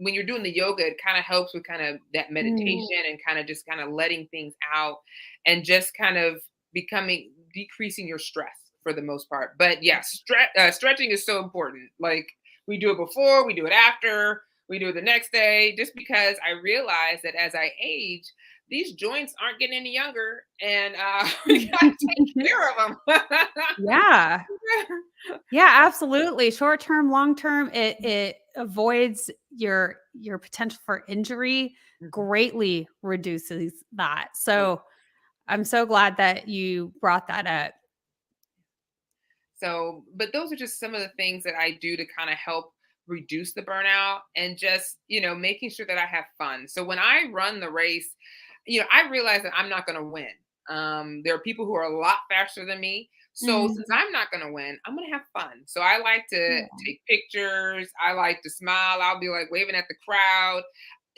when you're doing the yoga, it kind of helps with kind of that Mm. meditation and kind of just kind of letting things out and just kind of decreasing your stress for the most part. But yeah, stretching is so important. Like we do it before, we do it after, we do it the next day, just because I realize that as I age, these joints aren't getting any younger, and we gotta take care of them. Yeah. Yeah, absolutely. Short term, long term, it avoids your potential for injury, greatly reduces that. So I'm so glad that you brought that up. So, but those are just some of the things that I do to kind of help reduce the burnout and just, making sure that I have fun. So when I run the race, I realize that I'm not going to win. There are people who are a lot faster than me. So Mhm. since I'm not going to win, I'm going to have fun. So I like to Yeah. take pictures. I like to smile. I'll be like waving at the crowd.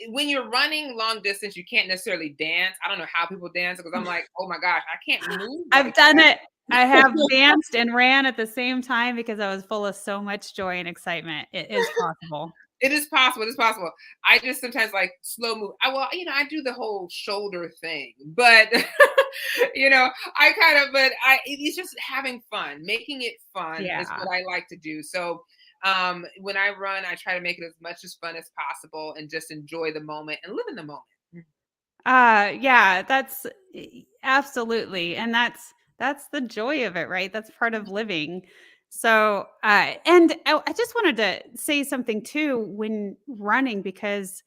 When you're running long distance, you can't necessarily dance. I don't know how people dance because I'm like, oh my gosh, I can't move I've like done that. it. I have danced and ran at the same time because I was full of so much joy and excitement. It is possible. It is possible. It's possible. I just sometimes like slow move. I do the whole shoulder thing, but I kind of, but it's just having fun. Making it fun is Yeah. what I like to do. So, when I run, I try to make it as much as fun as possible and just enjoy the moment and live in the moment. Yeah, that's absolutely. And that's the joy of it, right? That's part of living. So, and I just wanted to say something too when running because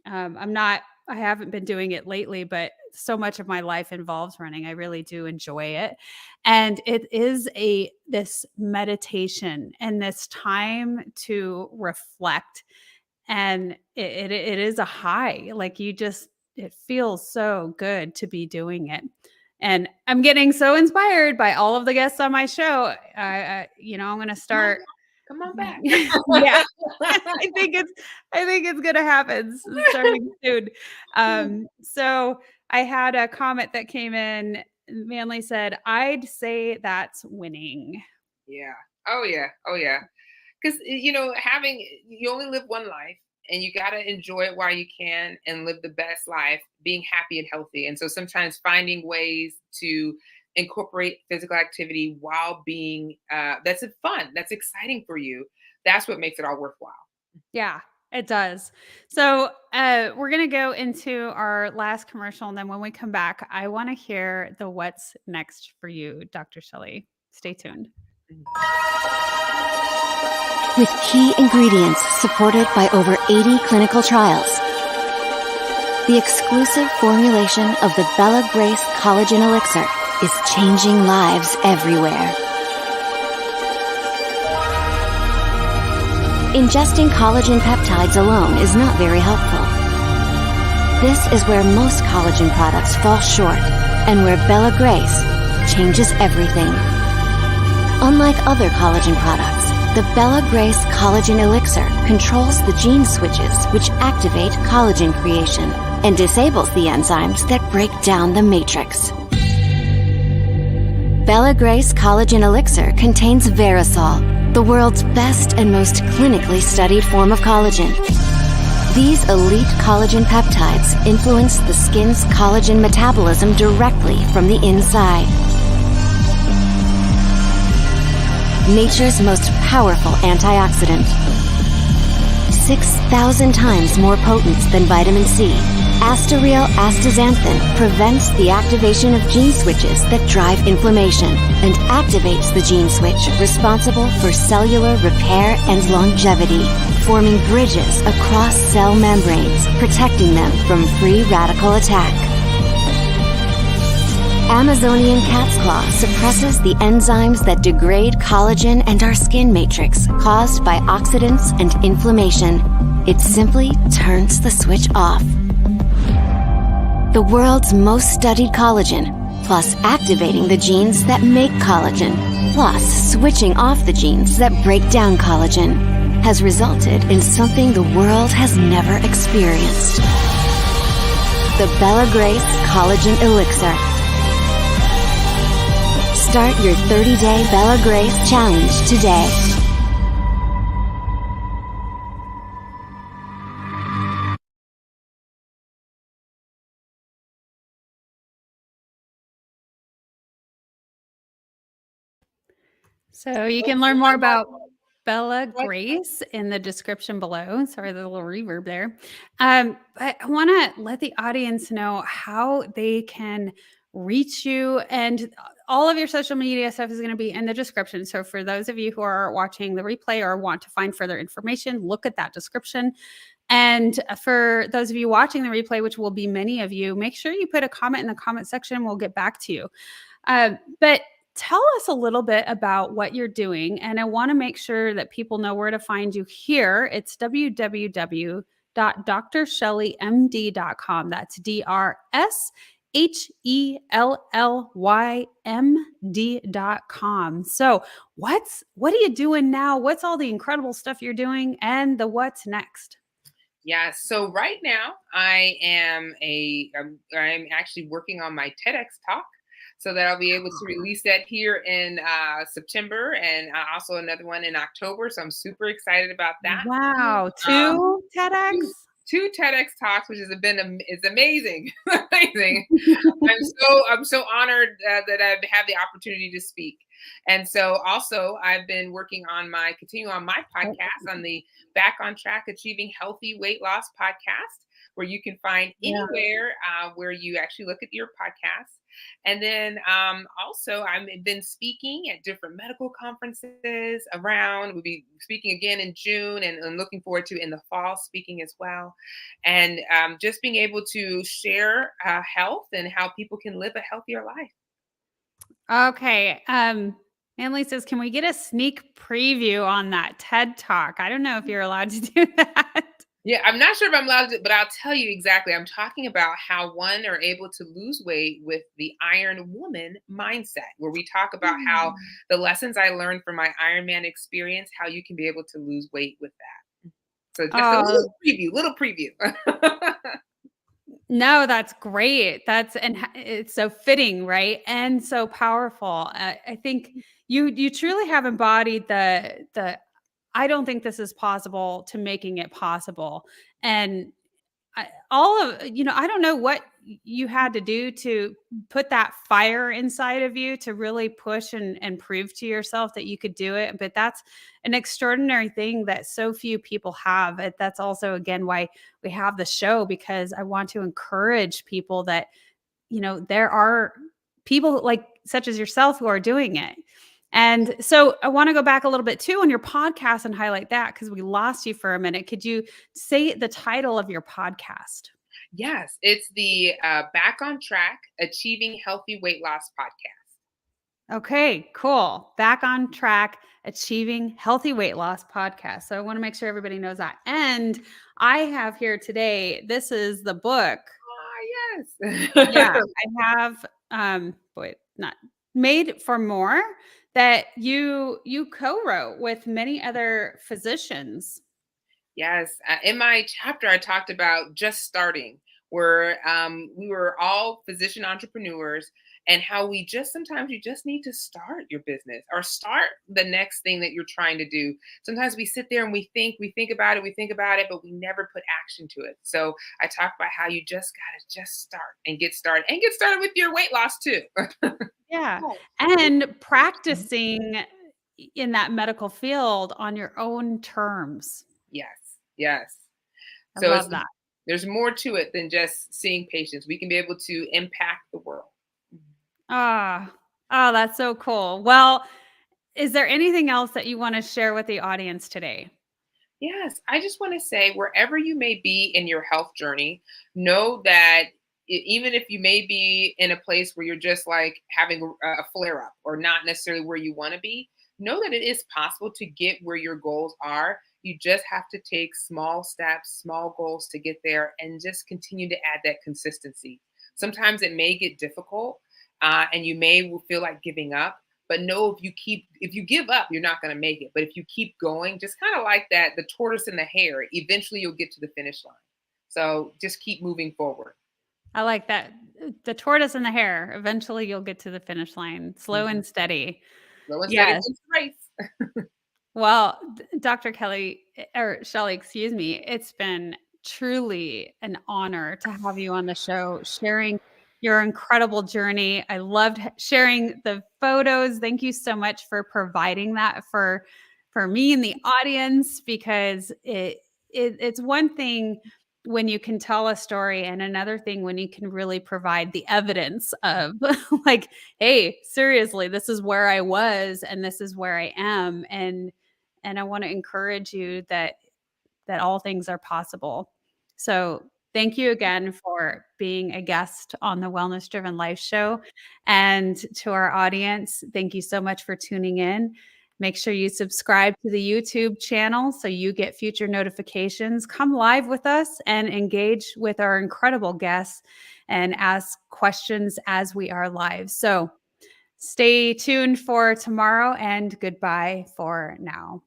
I haven't been doing it lately, but so much of my life involves running. I really do enjoy it. And it is this meditation and this time to reflect. And it is a high. Like it feels so good to be doing it. And I'm getting so inspired by all of the guests on my show. I'm going to Come on start. back. Come on back. Yeah. I think it's gonna happen starting soon. So I had a comment that came in. Manly said, "I'd say that's winning." Yeah. Oh yeah. Oh yeah. Because having you only live one life, and you got to enjoy it while you can and live the best life, being happy and healthy. And so sometimes finding ways to incorporate physical activity while being that's fun, that's exciting for you, that's what makes it all worthwhile. Yeah, it does. So we're gonna go into our last commercial, and then when we come back, I want to hear the what's next for you, Dr. Shelley. Stay tuned. With key ingredients supported by over 80 clinical trials, the exclusive formulation of the Bella Grace Collagen Elixir is changing lives everywhere. Ingesting collagen peptides alone is not very helpful. This is where most collagen products fall short, and where Bella Grace changes everything. Unlike other collagen products, the Bella Grace Collagen Elixir controls the gene switches which activate collagen creation and disables the enzymes that break down the matrix. Bella Grace Collagen Elixir contains Verisol, the world's best and most clinically studied form of collagen. These elite collagen peptides influence the skin's collagen metabolism directly from the inside. Nature's most powerful antioxidant. 6,000 times more potent than vitamin C, Astaryl astaxanthin prevents the activation of gene switches that drive inflammation and activates the gene switch responsible for cellular repair and longevity, forming bridges across cell membranes, protecting them from free radical attack. Amazonian cat's claw suppresses the enzymes that degrade collagen and our skin matrix caused by oxidants and inflammation. It simply turns the switch off. The world's most studied collagen, plus activating the genes that make collagen, plus switching off the genes that break down collagen, has resulted in something the world has never experienced. The Bella Grace Collagen Elixir. Start your 30-day Bella Grace challenge today. So you can learn more about Bella What? Grace in the description below. Sorry, the little reverb there. But I want to let the audience know how they can reach you, and all of your social media stuff is going to be in the description. So for those of you who are watching the replay or want to find further information, look at that description. And for those of you watching the replay, which will be many of you, make sure you put a comment in the comment section. We'll get back to you. But tell us a little bit about what you're doing. And I want to make sure that people know where to find you here. It's www.drshelleymd.com. That's DRSHELLYMD.com. So what are you doing now? What's all the incredible stuff you're doing, and the what's next? Yeah. So right now I'm actually working on my TEDx talk, so that I'll be able to release that here in September, and also another one in October. So I'm super excited about that. Wow, Um, 2 TEDx? two TEDx talks, which has been it's amazing, amazing. I'm so honored that I've had the opportunity to speak. And so also I've been continuing on my podcast, on the Back on Track Achieving Healthy Weight Loss podcast, where you can find anywhere where you actually look at your podcast. And then also I've been speaking at different medical conferences around. We'll be speaking again in June, and looking forward to in the fall speaking as well. And just being able to share health and how people can live a healthier life. Okay. Manly says, can we get a sneak preview on that TED Talk? I don't know if you're allowed to do that. Yeah, I'm not sure if I'm allowed to, but I'll tell you exactly. I'm talking about how one are able to lose weight with the Iron Woman mindset, where we talk about how the lessons I learned from my Ironman experience, how you can be able to lose weight with that. So just a little preview. No, that's great. It's so fitting, right? And so powerful. I think you truly have embodied the I don't think this is possible to making it possible. And I don't know what you had to do to put that fire inside of you to really push and prove to yourself that you could do it. But that's an extraordinary thing that so few people have. That's also, again, why we have the show, because I want to encourage people that, there are people like such as yourself who are doing it. And so I want to go back a little bit too on your podcast and highlight that, because we lost you for a minute. Could you say the title of your podcast? Yes, it's the Back on Track Achieving Healthy Weight Loss podcast. Okay, cool. Back on Track Achieving Healthy Weight Loss podcast. So I want to make sure everybody knows that. And I have here today, this is the book. Oh, yes. Yeah, I have not Made for More, that you co-wrote with many other physicians. Yes. In my chapter, I talked about just starting, where we were all physician entrepreneurs, and how sometimes you just need to start your business or start the next thing that you're trying to do. Sometimes we sit there and we think about it, but we never put action to it. So I talk about how you just got to just start and get started with your weight loss too. Yeah. And practicing in that medical field on your own terms. Yes. Yes. I So love that. There's more to it than just seeing patients. We can be able to impact the world. Oh, that's so cool. Well, is there anything else that you want to share with the audience today? Yes, I just want to say, wherever you may be in your health journey, know that even if you may be in a place where you're just like having a flare up or not necessarily where you want to be, know that it is possible to get where your goals are. You just have to take small steps, small goals to get there, and just continue to add that consistency. Sometimes it may get difficult, and you may feel like giving up. But know if you give up, you're not going to make it. But if you keep going, just kind of like that, the tortoise and the hare, eventually you'll get to the finish line. So just keep moving forward. I like that. The tortoise and the hare. Eventually you'll get to the finish line. Slow and steady. Slow and steady wins the race. Well, Dr. Kelly, or Shelly, excuse me, it's been truly an honor to have you on the show, sharing your incredible journey. I loved sharing the photos. Thank you so much for providing that for for me and the audience, because it's one thing when you can tell a story, and another thing when you can really provide the evidence of like, hey, seriously, this is where I was and this is where I am. And I want to encourage you that all things are possible. So thank you again for being a guest on the Wellness Driven Life Show. And to our audience, thank you so much for tuning in. Make sure you subscribe to the YouTube channel so you get future notifications. Come live with us and engage with our incredible guests and ask questions as we are live. So stay tuned for tomorrow, and goodbye for now.